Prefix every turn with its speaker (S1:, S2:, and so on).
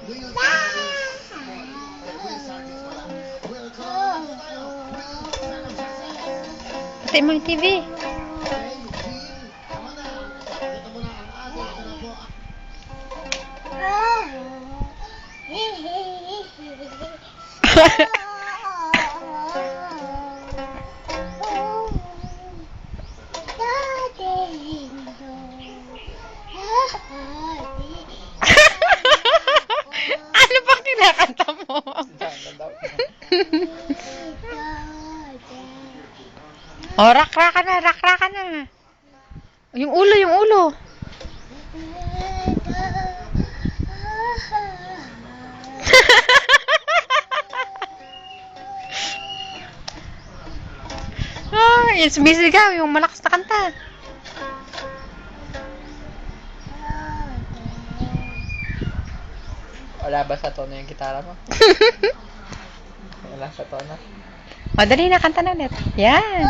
S1: Pati mo yung TV. Ano bang kinakanta mo? Oh, rak-raka na, rak-raka na. Yung ulo, yung ulo. Oh, yung sumisigaw, yung malakas na kanta.
S2: Wala ba sa tono yung gitara mo? Wala sa tono.
S1: O, dali na, kanta na ulit. Yan.